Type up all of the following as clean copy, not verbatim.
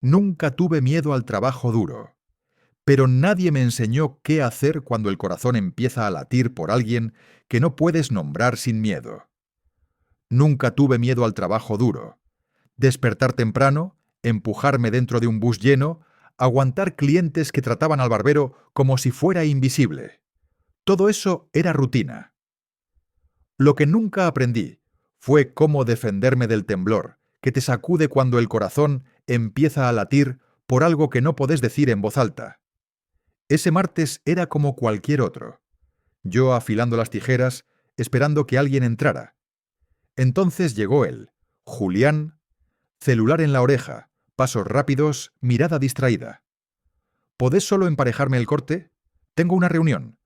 Nunca tuve miedo al trabajo duro, pero nadie me enseñó qué hacer cuando el corazón empieza a latir por alguien que no puedes nombrar sin miedo. Nunca tuve miedo al trabajo duro. Despertar temprano, empujarme dentro de un bus lleno, aguantar clientes que trataban al barbero como si fuera invisible. Todo eso era rutina. Lo que nunca aprendí fue cómo defenderme del temblor, que te sacude cuando el corazón empieza a latir por algo que no podés decir en voz alta. Ese martes era como cualquier otro. Yo afilando las tijeras, esperando que alguien entrara. Entonces llegó él, Julián, celular en la oreja, pasos rápidos, mirada distraída. ¿Podés solo emparejarme el corte? Tengo una reunión,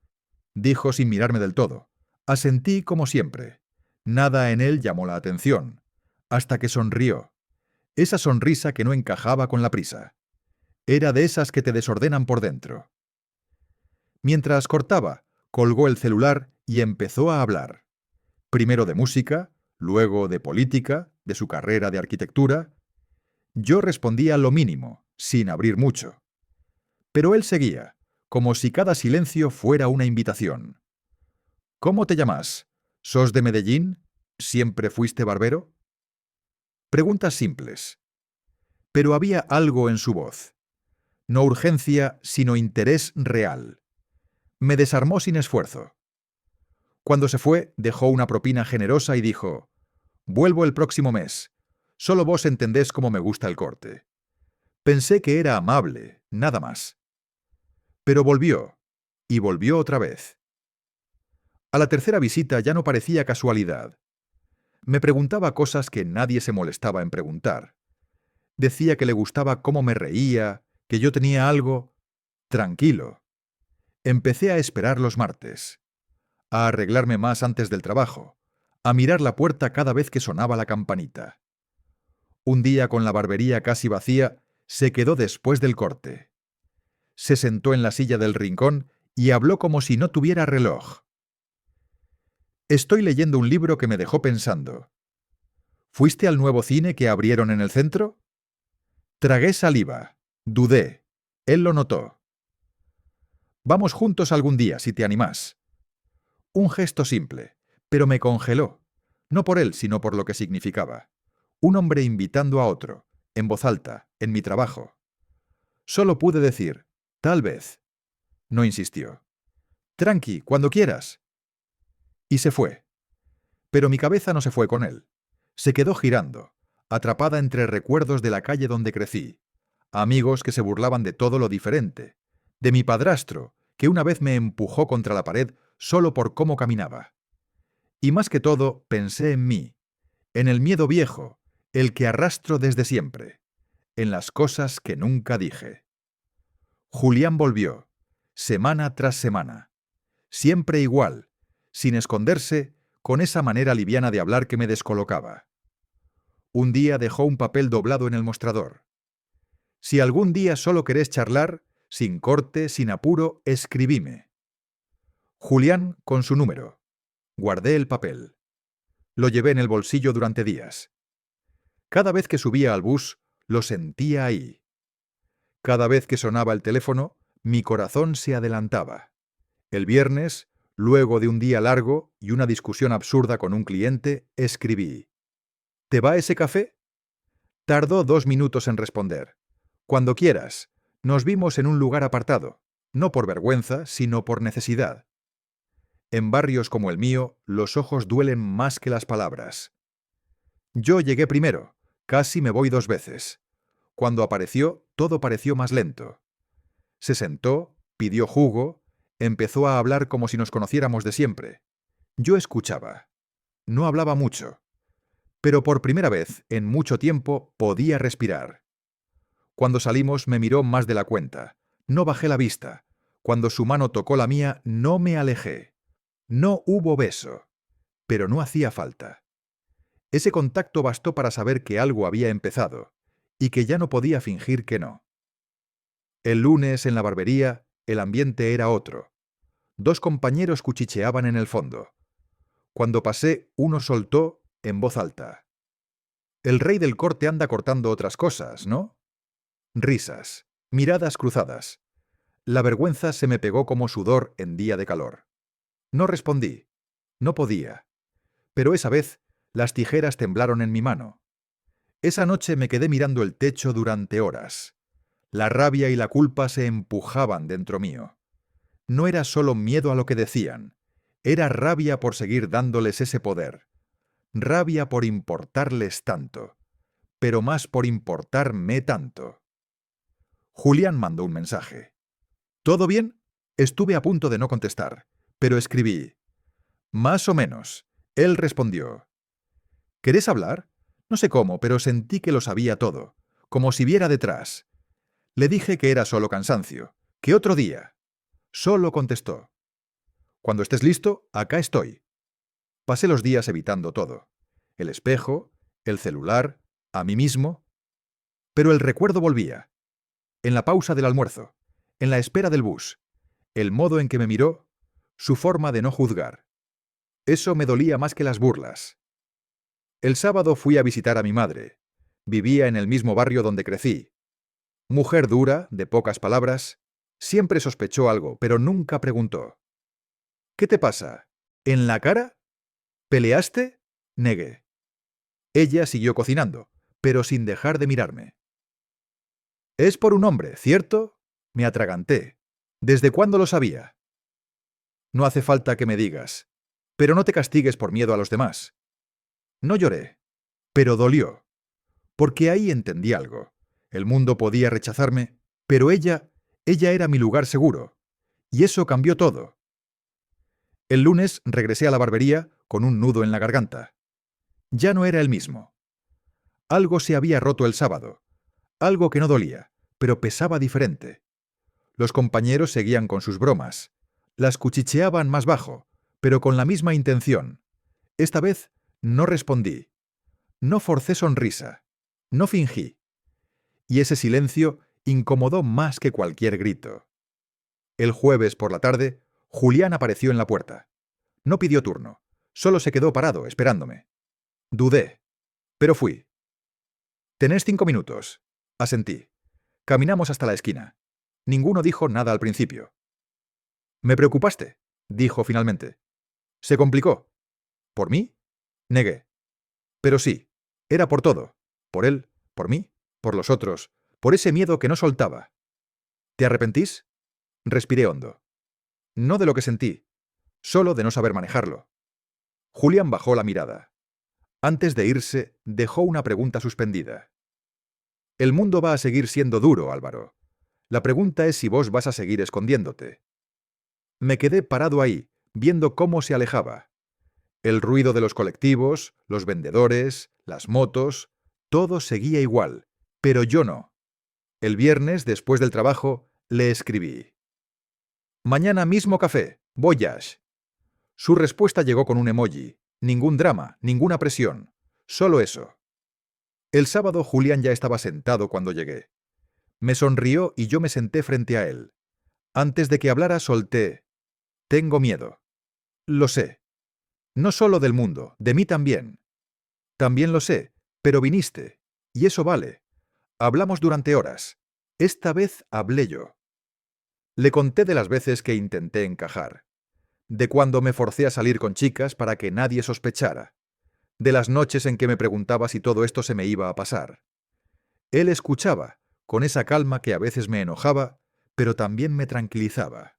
dijo sin mirarme del todo. Asentí como siempre. Nada en él llamó la atención, hasta que sonrió. Esa sonrisa que no encajaba con la prisa. Era de esas que te desordenan por dentro. Mientras cortaba, colgó el celular y empezó a hablar. Primero de música, luego de política, de su carrera de arquitectura. Yo respondía lo mínimo, sin abrir mucho. Pero él seguía, como si cada silencio fuera una invitación. ¿Cómo te llamas? ¿Sos de Medellín? ¿Siempre fuiste barbero? Preguntas simples. Pero había algo en su voz. No urgencia, sino interés real. Me desarmó sin esfuerzo. Cuando se fue, dejó una propina generosa y dijo: «Vuelvo el próximo mes. Solo vos entendés cómo me gusta el corte». Pensé que era amable, nada más. Pero volvió, y volvió otra vez. A la tercera visita ya no parecía casualidad. Me preguntaba cosas que nadie se molestaba en preguntar. Decía que le gustaba cómo me reía, que yo tenía algo. Tranquilo. Empecé a esperar los martes, a arreglarme más antes del trabajo, a mirar la puerta cada vez que sonaba la campanita. Un día, con la barbería casi vacía, se quedó después del corte. Se sentó en la silla del rincón y habló como si no tuviera reloj. Estoy leyendo un libro que me dejó pensando. ¿Fuiste al nuevo cine que abrieron en el centro? Tragué saliva. Dudé. Él lo notó. Vamos juntos algún día, si te animás. Un gesto simple, pero me congeló. No por él, sino por lo que significaba. Un hombre invitando a otro, en voz alta, en mi trabajo. Solo pude decir, tal vez. No insistió. Tranqui, cuando quieras. Y se fue. Pero mi cabeza no se fue con él. Se quedó girando, atrapada entre recuerdos de la calle donde crecí, amigos que se burlaban de todo lo diferente, de mi padrastro, que una vez me empujó contra la pared solo por cómo caminaba. Y más que todo, pensé en mí, en el miedo viejo, el que arrastro desde siempre, en las cosas que nunca dije. Julián volvió, semana tras semana, siempre igual, sin esconderse, con esa manera liviana de hablar que me descolocaba. Un día dejó un papel doblado en el mostrador. Si algún día solo querés charlar, sin corte, sin apuro, escribime. Julián con su número. Guardé el papel. Lo llevé en el bolsillo durante días. Cada vez que subía al bus, lo sentía ahí. Cada vez que sonaba el teléfono, mi corazón se adelantaba. El viernes, luego de un día largo y una discusión absurda con un cliente, escribí: ¿te va ese café? Tardó 2 minutos en responder. Cuando quieras. Nos vimos en un lugar apartado, no por vergüenza, sino por necesidad. En barrios como el mío, los ojos duelen más que las palabras. Yo llegué primero, casi me voy 2 veces. Cuando apareció, todo pareció más lento. Se sentó, pidió jugo, empezó a hablar como si nos conociéramos de siempre. Yo escuchaba. No hablaba mucho. Pero por primera vez en mucho tiempo podía respirar. Cuando salimos me miró más de la cuenta. No bajé la vista. Cuando su mano tocó la mía, no me alejé. No hubo beso. Pero no hacía falta. Ese contacto bastó para saber que algo había empezado, y que ya no podía fingir que no. El lunes, en la barbería, el ambiente era otro. 2 compañeros cuchicheaban en el fondo. Cuando pasé, uno soltó, en voz alta: «El rey del corte anda cortando otras cosas, ¿no?» Risas, miradas cruzadas. La vergüenza se me pegó como sudor en día de calor. No respondí. No podía. Pero esa vez, las tijeras temblaron en mi mano. Esa noche me quedé mirando el techo durante horas. La rabia y la culpa se empujaban dentro mío. No era solo miedo a lo que decían, era rabia por seguir dándoles ese poder, rabia por importarles tanto, pero más por importarme tanto. Julián mandó un mensaje. ¿Todo bien? Estuve a punto de no contestar, pero escribí. Más o menos. Él respondió. ¿Querés hablar? No sé cómo, pero sentí que lo sabía todo, como si viera detrás. Le dije que era solo cansancio, que otro día. Solo contestó. Cuando estés listo, acá estoy. Pasé los días evitando todo. El espejo, el celular, a mí mismo. Pero el recuerdo volvía. En la pausa del almuerzo, en la espera del bus, el modo en que me miró, su forma de no juzgar. Eso me dolía más que las burlas. El sábado fui a visitar a mi madre. Vivía en el mismo barrio donde crecí. Mujer dura, de pocas palabras, siempre sospechó algo, pero nunca preguntó. ¿Qué te pasa? ¿En la cara? ¿Peleaste? Negué. Ella siguió cocinando, pero sin dejar de mirarme. Es por un hombre, ¿cierto? Me atraganté. ¿Desde cuándo lo sabía? No hace falta que me digas. Pero no te castigues por miedo a los demás. No lloré, pero dolió. Porque ahí entendí algo. El mundo podía rechazarme, pero ella era mi lugar seguro. Y eso cambió todo. El lunes regresé a la barbería con un nudo en la garganta. Ya no era el mismo. Algo se había roto el sábado. Algo que no dolía, pero pesaba diferente. Los compañeros seguían con sus bromas. Las cuchicheaban más bajo, pero con la misma intención. Esta vez no respondí. No forcé sonrisa. No fingí. Y ese silencio incomodó más que cualquier grito. El jueves por la tarde, Julián apareció en la puerta. No pidió turno. Solo se quedó parado, esperándome. Dudé, pero fui. «Tenés 5 minutos», asentí. Caminamos hasta la esquina. Ninguno dijo nada al principio. «Me preocupaste», dijo finalmente. «Se complicó». ¿Por mí? Negué. Pero sí, era por todo. Por él, por mí, por los otros, por ese miedo que no soltaba. ¿Te arrepentís? Respiré hondo. No de lo que sentí, solo de no saber manejarlo. Julián bajó la mirada. Antes de irse, dejó una pregunta suspendida. El mundo va a seguir siendo duro, Álvaro. La pregunta es si vos vas a seguir escondiéndote. Me quedé parado ahí, viendo cómo se alejaba. El ruido de los colectivos, los vendedores, las motos, todo seguía igual, pero yo no. El viernes, después del trabajo, le escribí. «Mañana mismo café, voyage». Su respuesta llegó con un emoji. Ningún drama, ninguna presión. Solo eso. El sábado Julián ya estaba sentado cuando llegué. Me sonrió y yo me senté frente a él. Antes de que hablara solté. «Tengo miedo». «Lo sé. No solo del mundo, de mí también». «También lo sé, pero viniste. Y eso vale. Hablamos durante horas. Esta vez hablé yo». Le conté de las veces que intenté encajar. De cuando me forcé a salir con chicas para que nadie sospechara. De las noches en que me preguntaba si todo esto se me iba a pasar. Él escuchaba, con esa calma que a veces me enojaba, pero también me tranquilizaba.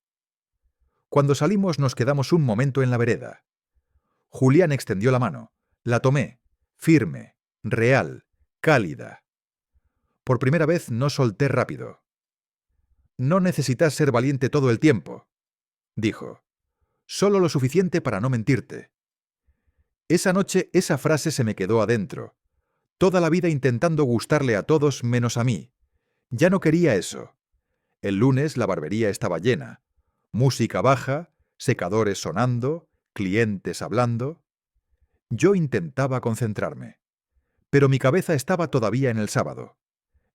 Cuando salimos nos quedamos un momento en la vereda. Julián extendió la mano. La tomé, firme, real, cálida. Por primera vez no solté rápido. «No necesitas ser valiente todo el tiempo», dijo. «Solo lo suficiente para no mentirte». Esa noche esa frase se me quedó adentro. Toda la vida intentando gustarle a todos menos a mí. Ya no quería eso. El lunes la barbería estaba llena. Música baja, secadores sonando, clientes hablando. Yo intentaba concentrarme. Pero mi cabeza estaba todavía en el sábado.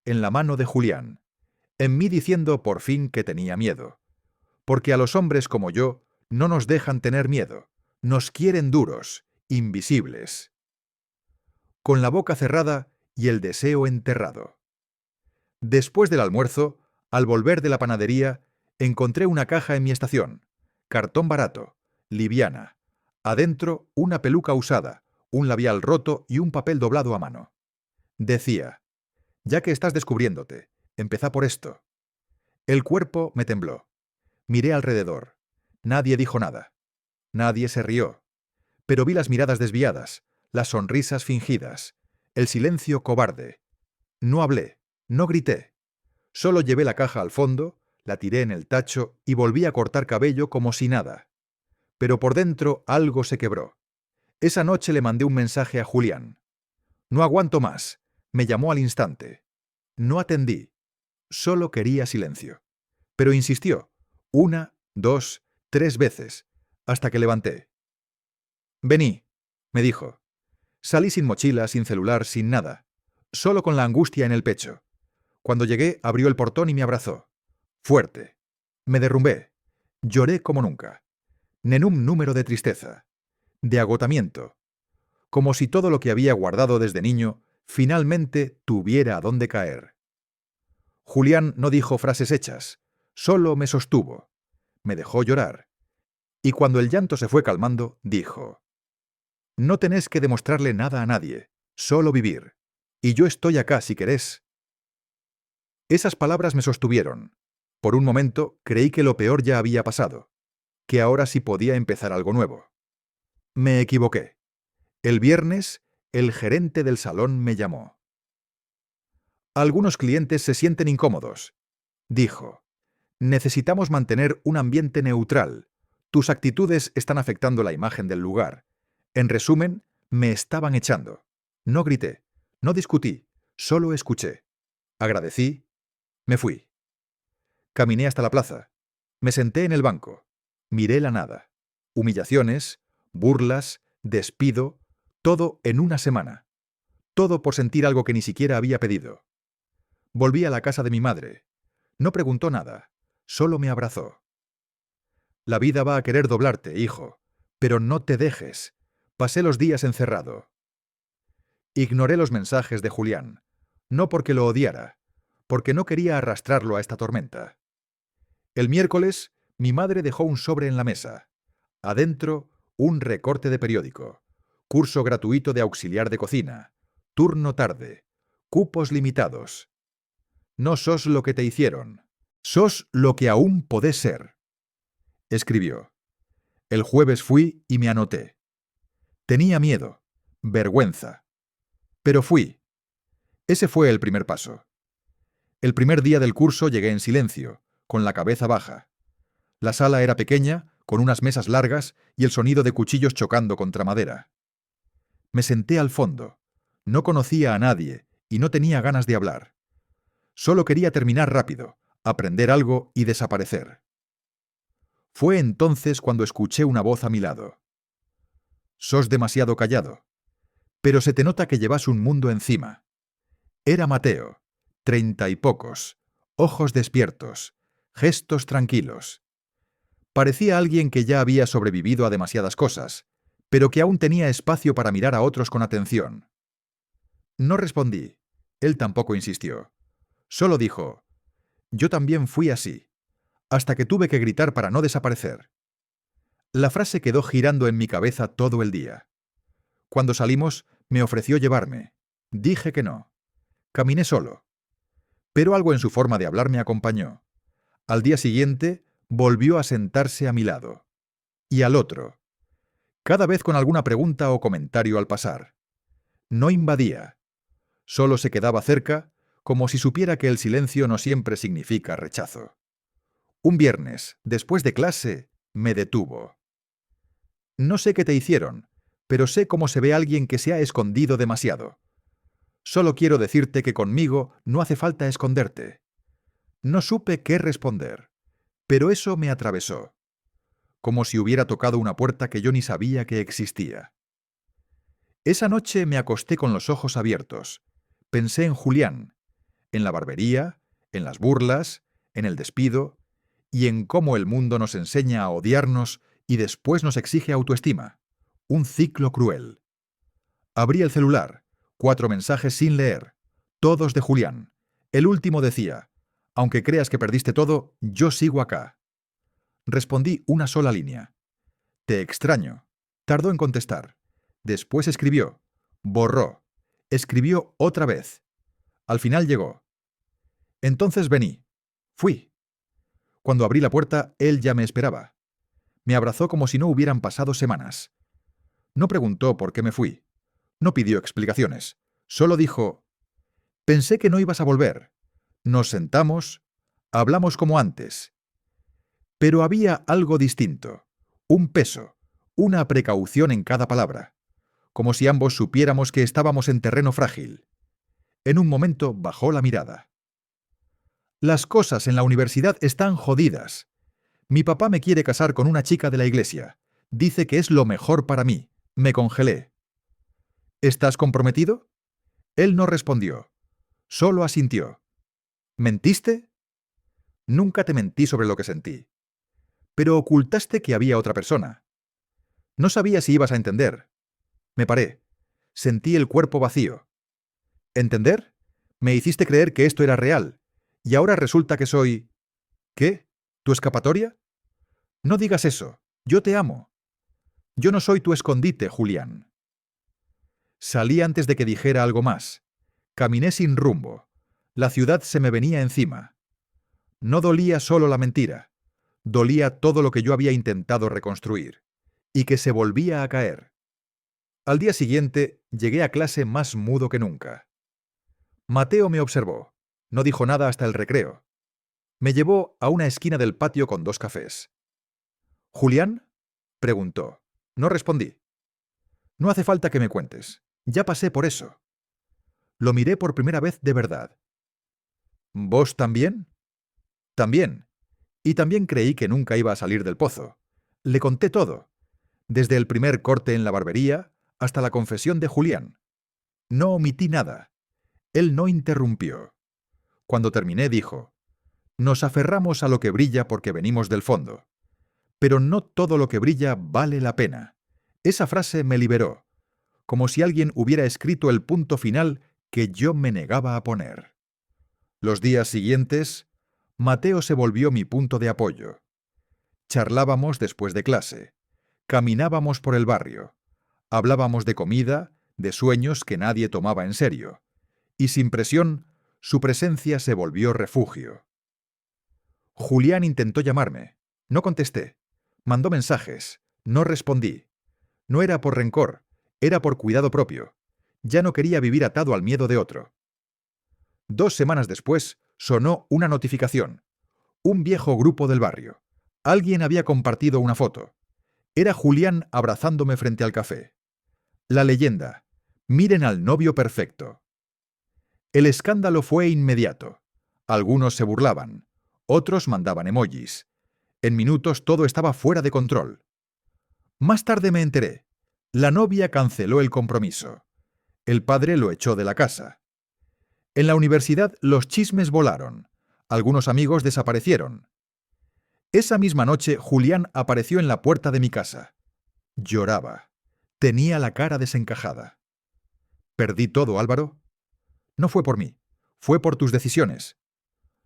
En la mano de Julián. En mí diciendo por fin que tenía miedo. Porque a los hombres como yo no nos dejan tener miedo. Nos quieren duros, invisibles. Con la boca cerrada y el deseo enterrado. Después del almuerzo, al volver de la panadería, encontré una caja en mi estación. Cartón barato, liviana. Adentro, una peluca usada, un labial roto y un papel doblado a mano. Decía: ya que estás descubriéndote, empezá por esto. El cuerpo me tembló. Miré alrededor. Nadie dijo nada. Nadie se rió. Pero vi las miradas desviadas, las sonrisas fingidas, el silencio cobarde. No hablé, no grité. Solo llevé la caja al fondo, la tiré en el tacho y volví a cortar cabello como si nada. Pero por dentro algo se quebró. Esa noche le mandé un mensaje a Julián. No aguanto más. Me llamó al instante. No atendí. Solo quería silencio. Pero insistió. 1, 2, 3 veces, hasta que levanté. Vení, me dijo. Salí sin mochila, sin celular, sin nada. Solo con la angustia en el pecho. Cuando llegué, abrió el portón y me abrazó. Fuerte. Me derrumbé. Lloré como nunca. Nenum número de tristeza. De agotamiento. Como si todo lo que había guardado desde niño finalmente tuviera a dónde caer. Julián no dijo frases hechas, solo me sostuvo. Me dejó llorar. Y cuando el llanto se fue calmando, dijo: no tenés que demostrarle nada a nadie, solo vivir. Y yo estoy acá si querés. Esas palabras me sostuvieron. Por un momento creí que lo peor ya había pasado, que ahora sí podía empezar algo nuevo. Me equivoqué. El viernes, el gerente del salón me llamó. Algunos clientes se sienten incómodos, dijo. Necesitamos mantener un ambiente neutral. Tus actitudes están afectando la imagen del lugar. En resumen, me estaban echando. No grité, no discutí, solo escuché. Agradecí, me fui. Caminé hasta la plaza. Me senté en el banco. Miré la nada. Humillaciones, burlas, despido, todo en una semana. Todo por sentir algo que ni siquiera había pedido. Volví a la casa de mi madre. No preguntó nada, solo me abrazó. La vida va a querer doblarte, hijo, pero no te dejes. Pasé los días encerrado. Ignoré los mensajes de Julián, no porque lo odiara, porque no quería arrastrarlo a esta tormenta. El miércoles, mi madre dejó un sobre en la mesa. Adentro, un recorte de periódico. Curso gratuito de auxiliar de cocina. Turno tarde. Cupos limitados. No sos lo que te hicieron. Sos lo que aún podés ser. Escribió. El jueves fui y me anoté. Tenía miedo, vergüenza. Pero fui. Ese fue el primer paso. El primer día del curso llegué en silencio, con la cabeza baja. La sala era pequeña, con unas mesas largas y el sonido de cuchillos chocando contra madera. Me senté al fondo. No conocía a nadie y no tenía ganas de hablar. Solo quería terminar rápido, aprender algo y desaparecer. Fue entonces cuando escuché una voz a mi lado. Sos demasiado callado, pero se te nota que llevas un mundo encima. Era Mateo, 30 y pocos, ojos despiertos, gestos tranquilos. Parecía alguien que ya había sobrevivido a demasiadas cosas, pero que aún tenía espacio para mirar a otros con atención. No respondí. Él tampoco insistió. Solo dijo: yo también fui así, hasta que tuve que gritar para no desaparecer. La frase quedó girando en mi cabeza todo el día. Cuando salimos, me ofreció llevarme. Dije que no. Caminé solo. Pero algo en su forma de hablar me acompañó. Al día siguiente, volvió a sentarse a mi lado. Y al otro. Cada vez con alguna pregunta o comentario al pasar. No invadía. Solo se quedaba cerca, como si supiera que el silencio no siempre significa rechazo. Un viernes, después de clase, me detuvo. No sé qué te hicieron, pero sé cómo se ve alguien que se ha escondido demasiado. Solo quiero decirte que conmigo no hace falta esconderte. No supe qué responder, pero eso me atravesó, como si hubiera tocado una puerta que yo ni sabía que existía. Esa noche me acosté con los ojos abiertos. Pensé en Julián, en la barbería, en las burlas, en el despido, y en cómo el mundo nos enseña a odiarnos y después nos exige autoestima. Un ciclo cruel. Abrí el celular, 4 mensajes sin leer, todos de Julián. El último decía: «Aunque creas que perdiste todo, yo sigo acá». Respondí una sola línea: «Te extraño». Tardó en contestar. Después escribió. Borró. Escribió otra vez. Al final llegó. Entonces vení. Fui. Cuando abrí la puerta, él ya me esperaba. Me abrazó como si no hubieran pasado semanas. No preguntó por qué me fui. No pidió explicaciones. Solo dijo: «Pensé que no ibas a volver». Nos sentamos, hablamos como antes. Pero había algo distinto. Un peso, una precaución en cada palabra. Como si ambos supiéramos que estábamos en terreno frágil. En un momento bajó la mirada. «Las cosas en la universidad están jodidas. Mi papá me quiere casar con una chica de la iglesia. Dice que es lo mejor para mí». Me congelé. «¿Estás comprometido?». Él no respondió. Solo asintió. «¿Mentiste?». «Nunca te mentí sobre lo que sentí. Pero ocultaste que había otra persona. No sabía si ibas a entender». Me paré. Sentí el cuerpo vacío. ¿Entender? Me hiciste creer que esto era real. Y ahora resulta que soy... ¿Qué? ¿Tu escapatoria? No digas eso. Yo te amo. Yo no soy tu escondite, Julián. Salí antes de que dijera algo más. Caminé sin rumbo. La ciudad se me venía encima. No dolía solo la mentira. Dolía todo lo que yo había intentado reconstruir. Y que se volvía a caer. Al día siguiente, llegué a clase más mudo que nunca. Mateo me observó. No dijo nada hasta el recreo. Me llevó a una esquina del patio con 2 cafés. «¿Julián?», preguntó. No respondí. «No hace falta que me cuentes. Ya pasé por eso». Lo miré por primera vez de verdad. «¿Vos también?». «También. Y también creí que nunca iba a salir del pozo. Le conté todo. Desde el primer corte en la barbería hasta la confesión de Julián. No omití nada». Él no interrumpió. Cuando terminé, dijo: «Nos aferramos a lo que brilla porque venimos del fondo. Pero no todo lo que brilla vale la pena». Esa frase me liberó, como si alguien hubiera escrito el punto final que yo me negaba a poner. Los días siguientes, Mateo se volvió mi punto de apoyo. Charlábamos después de clase. Caminábamos por el barrio. Hablábamos de comida, de sueños que nadie tomaba en serio. Y sin presión, su presencia se volvió refugio. Julián intentó llamarme. No contesté. Mandó mensajes. No respondí. No era por rencor, era por cuidado propio. Ya no quería vivir atado al miedo de otro. 2 semanas después, sonó una notificación. Un viejo grupo del barrio. Alguien había compartido una foto. Era Julián abrazándome frente al café. La leyenda: «Miren al novio perfecto». El escándalo fue inmediato. Algunos se burlaban. Otros mandaban emojis. En minutos todo estaba fuera de control. Más tarde me enteré. La novia canceló el compromiso. El padre lo echó de la casa. En la universidad los chismes volaron. Algunos amigos desaparecieron. Esa misma noche Julián apareció en la puerta de mi casa. Lloraba. Tenía la cara desencajada. «¿Perdí todo, Álvaro?». «No fue por mí. Fue por tus decisiones.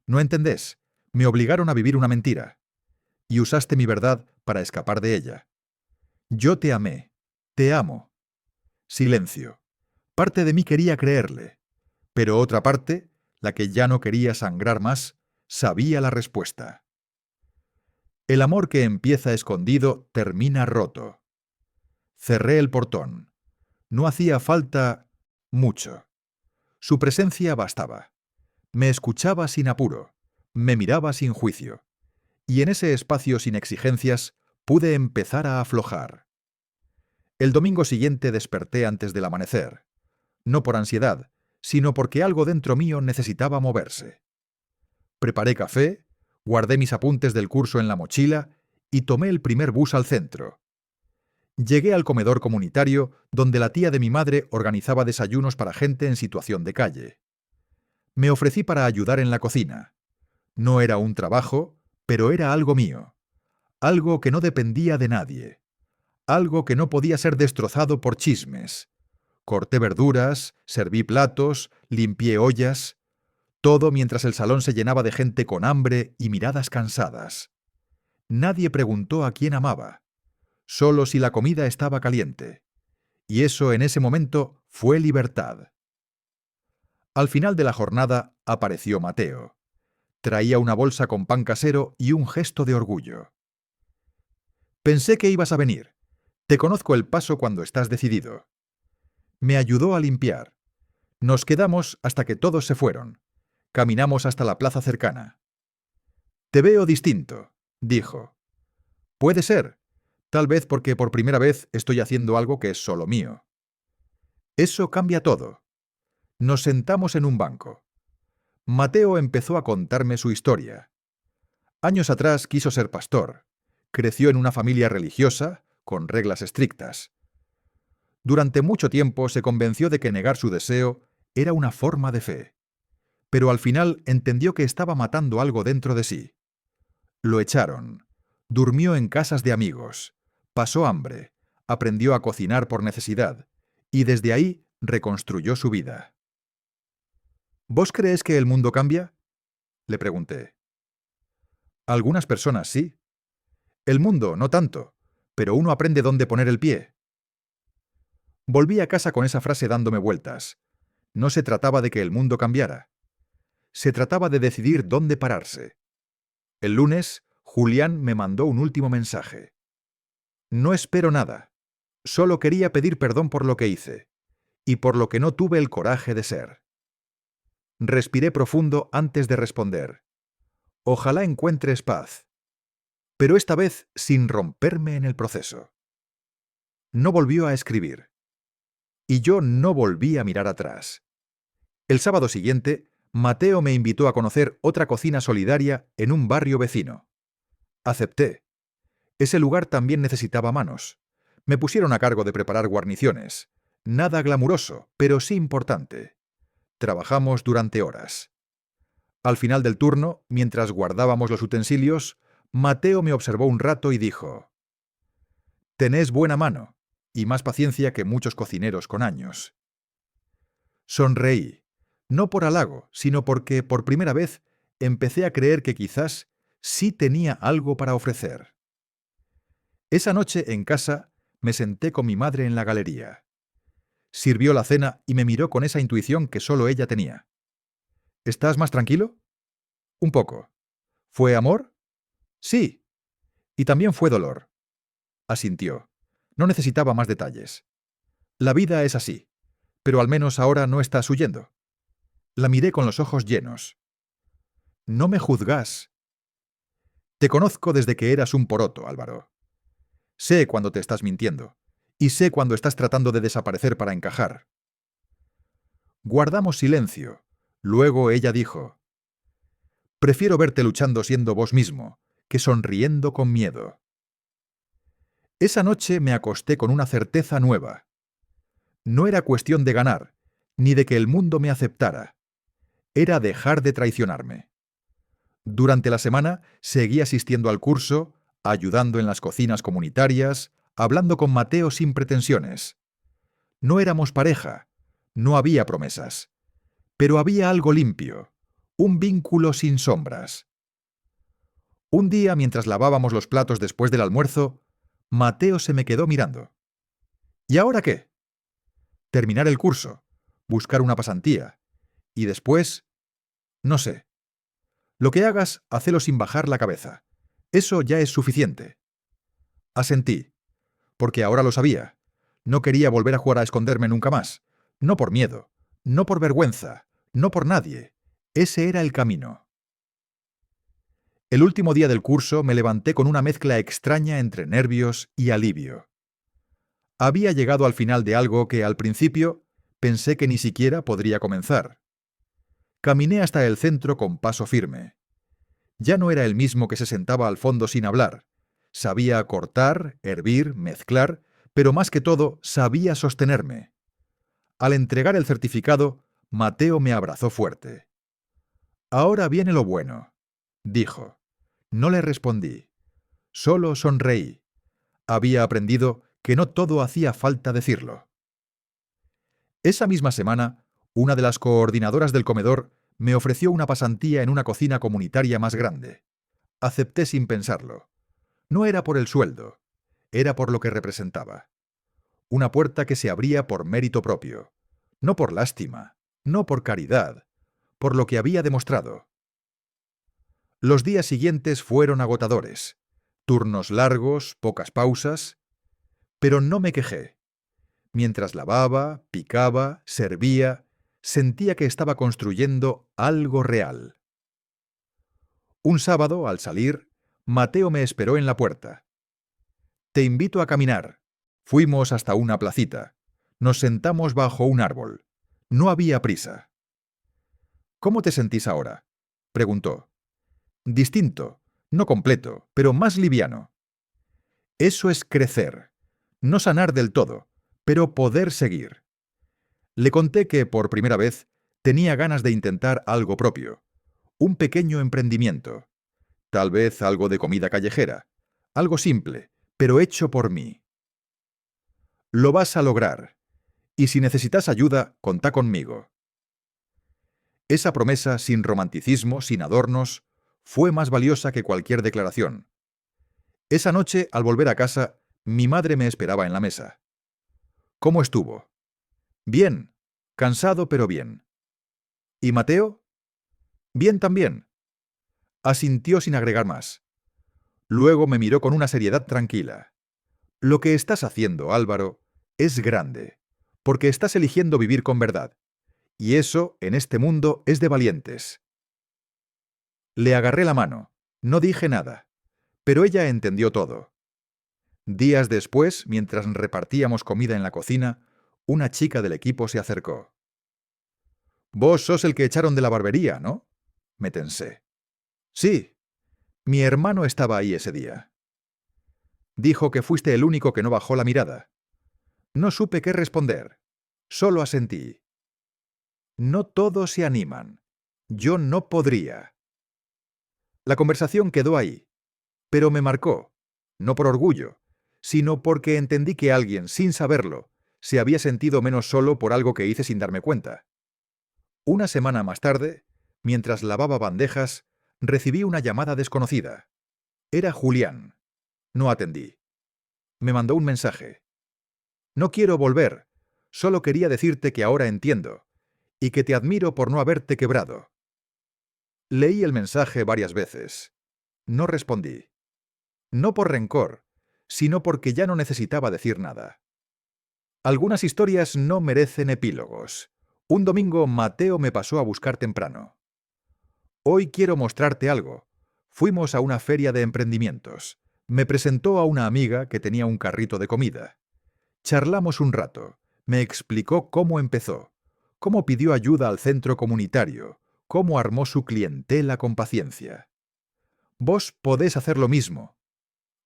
No entendés. Me obligaron a vivir una mentira. Y usaste mi verdad para escapar de ella. Yo te amé. Te amo». Silencio. Parte de mí quería creerle. Pero otra parte, la que ya no quería sangrar más, sabía la respuesta. El amor que empieza escondido termina roto. Cerré el portón. No hacía falta mucho. Su presencia bastaba. Me escuchaba sin apuro. Me miraba sin juicio. Y en ese espacio sin exigencias pude empezar a aflojar. El domingo siguiente desperté antes del amanecer. No por ansiedad, sino porque algo dentro mío necesitaba moverse. Preparé café, guardé mis apuntes del curso en la mochila y tomé el primer bus al centro. Llegué al comedor comunitario donde la tía de mi madre organizaba desayunos para gente en situación de calle. Me ofrecí para ayudar en la cocina. No era un trabajo, pero era algo mío. Algo que no dependía de nadie. Algo que no podía ser destrozado por chismes. Corté verduras, serví platos, limpié ollas. Todo mientras el salón se llenaba de gente con hambre y miradas cansadas. Nadie preguntó a quién amaba, solo si la comida estaba caliente. Y eso en ese momento fue libertad. Al final de la jornada apareció Mateo. Traía una bolsa con pan casero y un gesto de orgullo. Pensé que ibas a venir. Te conozco el paso cuando estás decidido. Me ayudó a limpiar. Nos quedamos hasta que todos se fueron. Caminamos hasta la plaza cercana. Te veo distinto, dijo. Puede ser. Tal vez porque por primera vez estoy haciendo algo que es solo mío. Eso cambia todo. Nos sentamos en un banco. Mateo empezó a contarme su historia. Años atrás quiso ser pastor. Creció en una familia religiosa, con reglas estrictas. Durante mucho tiempo se convenció de que negar su deseo era una forma de fe. Pero al final entendió que estaba matando algo dentro de sí. Lo echaron. Durmió en casas de amigos. Pasó hambre. Aprendió a cocinar por necesidad. Y desde ahí reconstruyó su vida. ¿Vos crees que el mundo cambia? Le pregunté. Algunas personas sí. El mundo no tanto, pero uno aprende dónde poner el pie. Volví a casa con esa frase dándome vueltas. No se trataba de que el mundo cambiara. Se trataba de decidir dónde pararse. El lunes, Julián me mandó un último mensaje. No espero nada. Solo quería pedir perdón por lo que hice, y por lo que no tuve el coraje de ser. Respiré profundo antes de responder. Ojalá encuentres paz. Pero esta vez sin romperme en el proceso. No volvió a escribir. Y yo no volví a mirar atrás. El sábado siguiente, Mateo me invitó a conocer otra cocina solidaria en un barrio vecino. Acepté. Ese lugar también necesitaba manos. Me pusieron a cargo de preparar guarniciones. Nada glamuroso, pero sí importante. Trabajamos durante horas. Al final del turno, mientras guardábamos los utensilios, Mateo me observó un rato y dijo: «Tenés buena mano, y más paciencia que muchos cocineros con años». Sonreí, no por halago, sino porque, por primera vez, empecé a creer que quizás sí tenía algo para ofrecer. Esa noche, en casa, me senté con mi madre en la galería. Sirvió la cena y me miró con esa intuición que solo ella tenía. «¿Estás más tranquilo?» «Un poco». «¿Fue amor?» «Sí». «Y también fue dolor». Asintió. No necesitaba más detalles. «La vida es así, pero al menos ahora no estás huyendo». La miré con los ojos llenos. «No me juzgás». «Te conozco desde que eras un poroto, Álvaro. Sé cuando te estás mintiendo, y sé cuando estás tratando de desaparecer para encajar». Guardamos silencio. Luego ella dijo: «Prefiero verte luchando siendo vos mismo, que sonriendo con miedo». Esa noche me acosté con una certeza nueva. No era cuestión de ganar, ni de que el mundo me aceptara. Era dejar de traicionarme. Durante la semana seguí asistiendo al curso, ayudando en las cocinas comunitarias, hablando con Mateo sin pretensiones. No éramos pareja, no había promesas, pero había algo limpio, un vínculo sin sombras. Un día, mientras lavábamos los platos después del almuerzo, Mateo se me quedó mirando. ¿Y ahora qué? Terminar el curso, buscar una pasantía, y después, no sé. Lo que hagas, hacelo sin bajar la cabeza. Eso ya es suficiente. Asentí, porque ahora lo sabía. No quería volver a jugar a esconderme nunca más. No por miedo, no por vergüenza, no por nadie. Ese era el camino. El último día del curso me levanté con una mezcla extraña entre nervios y alivio. Había llegado al final de algo que, al principio, pensé que ni siquiera podría comenzar. Caminé hasta el centro con paso firme. Ya no era el mismo que se sentaba al fondo sin hablar. Sabía cortar, hervir, mezclar, pero más que todo sabía sostenerme. Al entregar el certificado, Mateo me abrazó fuerte. «Ahora viene lo bueno», dijo. No le respondí. Solo sonreí. Había aprendido que no todo hacía falta decirlo. Esa misma semana, una de las coordinadoras del comedor Me ofreció una pasantía en una cocina comunitaria más grande. Acepté sin pensarlo. No era por el sueldo, era por lo que representaba. Una puerta que se abría por mérito propio, no por lástima, no por caridad, por lo que había demostrado. Los días siguientes fueron agotadores, turnos largos, pocas pausas, pero no me quejé. Mientras lavaba, picaba, servía, sentía que estaba construyendo algo real. Un sábado, al salir, Mateo me esperó en la puerta. «Te invito a caminar». Fuimos hasta una placita. Nos sentamos bajo un árbol. No había prisa. «¿Cómo te sentís ahora?», preguntó. «Distinto, no completo, pero más liviano». Eso es crecer. No sanar del todo, pero poder seguir. Le conté que, por primera vez, tenía ganas de intentar algo propio. Un pequeño emprendimiento. Tal vez algo de comida callejera. Algo simple, pero hecho por mí. «Lo vas a lograr. Y si necesitas ayuda, contá conmigo». Esa promesa, sin romanticismo, sin adornos, fue más valiosa que cualquier declaración. Esa noche, al volver a casa, mi madre me esperaba en la mesa. «¿Cómo estuvo?» «Bien. Cansado, pero bien». «¿Y Mateo?» «Bien también». Asintió sin agregar más. Luego me miró con una seriedad tranquila. «Lo que estás haciendo, Álvaro, es grande, porque estás eligiendo vivir con verdad. Y eso, en este mundo, es de valientes». Le agarré la mano. No dije nada. Pero ella entendió todo. Días después, mientras repartíamos comida en la cocina, una chica del equipo se acercó. «Vos sos el que echaron de la barbería, ¿no?», me tensé. «Sí. Mi hermano estaba ahí ese día». Dijo que fuiste el único que no bajó la mirada. No supe qué responder. Solo asentí. No todos se animan. Yo no podría. La conversación quedó ahí, pero me marcó, no por orgullo, sino porque entendí que alguien, sin saberlo, se había sentido menos solo por algo que hice sin darme cuenta. Una semana más tarde, mientras lavaba bandejas, recibí una llamada desconocida. Era Julián. No atendí. Me mandó un mensaje. «No quiero volver, solo quería decirte que ahora entiendo, y que te admiro por no haberte quebrado». Leí el mensaje varias veces. No respondí. No por rencor, sino porque ya no necesitaba decir nada. Algunas historias no merecen epílogos. Un domingo Mateo me pasó a buscar temprano. «Hoy quiero mostrarte algo». Fuimos a una feria de emprendimientos. Me presentó a una amiga que tenía un carrito de comida. Charlamos un rato. Me explicó cómo empezó, cómo pidió ayuda al centro comunitario, cómo armó su clientela con paciencia. «Vos podés hacer lo mismo»,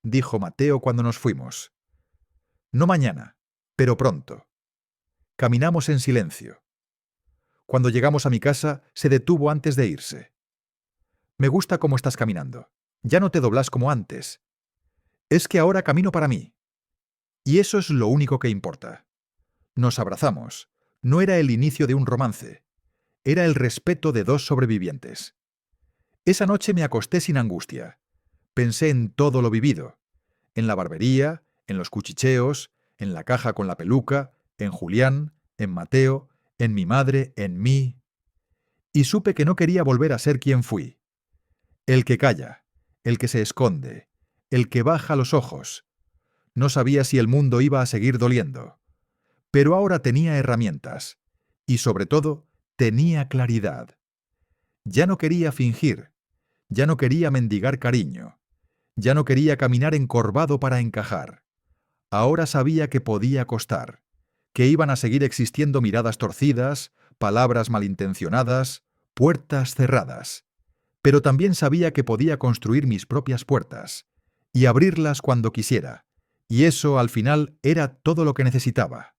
dijo Mateo cuando nos fuimos. «No mañana, pero pronto». Caminamos en silencio. Cuando llegamos a mi casa, se detuvo antes de irse. «Me gusta cómo estás caminando. Ya no te doblas como antes. Es que ahora camino para mí. Y eso es lo único que importa». Nos abrazamos. No era el inicio de un romance. Era el respeto de dos sobrevivientes. Esa noche me acosté sin angustia. Pensé en todo lo vivido. En la barbería, en los cuchicheos, en la caja con la peluca, en Julián, en Mateo, en mi madre, en mí. Y supe que no quería volver a ser quien fui. El que calla, el que se esconde, el que baja los ojos. No sabía si el mundo iba a seguir doliendo. Pero ahora tenía herramientas. Y sobre todo, tenía claridad. Ya no quería fingir. Ya no quería mendigar cariño. Ya no quería caminar encorvado para encajar. Ahora sabía que podía costar, que iban a seguir existiendo miradas torcidas, palabras malintencionadas, puertas cerradas. Pero también sabía que podía construir mis propias puertas y abrirlas cuando quisiera. Y eso, al final, era todo lo que necesitaba.